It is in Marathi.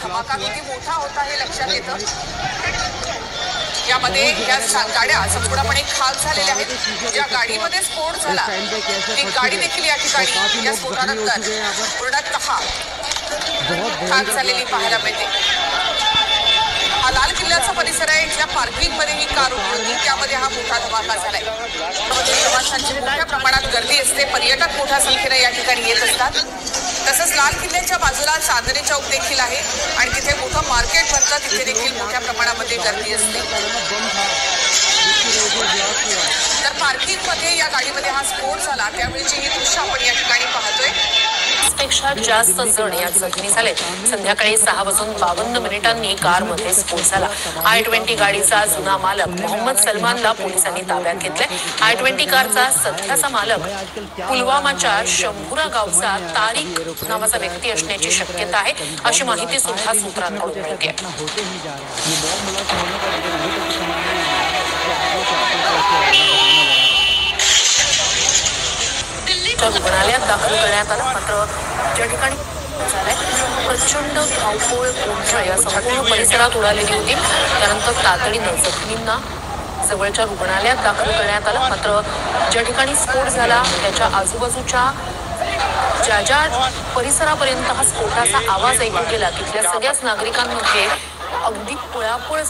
धमाका किती मोठा होता हे लक्षात येतं। यामध्ये या गाड्या संपूर्णपणे खाक झालेल्या आहेत। ज्या गाडीमध्ये स्फोट झाला ती गाडी देखील या ठिकाणी या स्फोटानंतर पूर्णतः खाक झालेली पाहायला मिळते। हा लाल किल्ल्याचा परिसर आहे। ज्या पार्किंग मध्ये ही कार उभी होती त्यामध्ये हा मोठा धमाका झालाय। प्रवाशांची मोठ्या प्रमाणात गर्दी असते। पर्यटक मोठ्या संख्येने या ठिकाणी येत असतात। तसंच लाल किल्ल्याच्या बाजूला चांदणी चौक देखील आहे आणि तिथे मोठं मार्केट भरतं, तिथे देखील मोठ्या प्रमाणामध्ये गर्दी असते। तर पार्किंग मध्ये या गाडीमध्ये हा स्फोट झाला त्यावेळीची ही दृश्य आपण या ठिकाणी पाहतोय। पेक्षा जास्त जण यात जखमी झाले। संध्याकाळी 6:52 कारमध्ये स्फोट झाला। I-20 गाडीचा जुना मालक मोहम्मद सलमानला पोलिसांनी ताब्यात घेतले। I-20 कारचा सध्याचा मालक पुलवामाच्या शंभुरा गावचा तारिक नावाचा व्यक्ती असण्याची शक्यता आहे, अशी माहिती सुद्धा सूत्रांकडून मिळते। रुग्णालयात दाखल करण्यात आलं, मात्र ज्या ठिकाणी प्रचंड धावपळ गोंधळ या संपूर्ण परिसरात उडालेली होती। त्यानंतर तातडीनं जखमींना जवळच्या रुग्णालयात दाखल करण्यात आलं, मात्र ज्या ठिकाणी स्फोट झाला त्याच्या आजूबाजूच्या ज्या परिसरापर्यंत हा स्फोटाचा आवाज ऐकू गेला तिथल्या सगळ्याच नागरिकांमध्ये अगदी पळापळ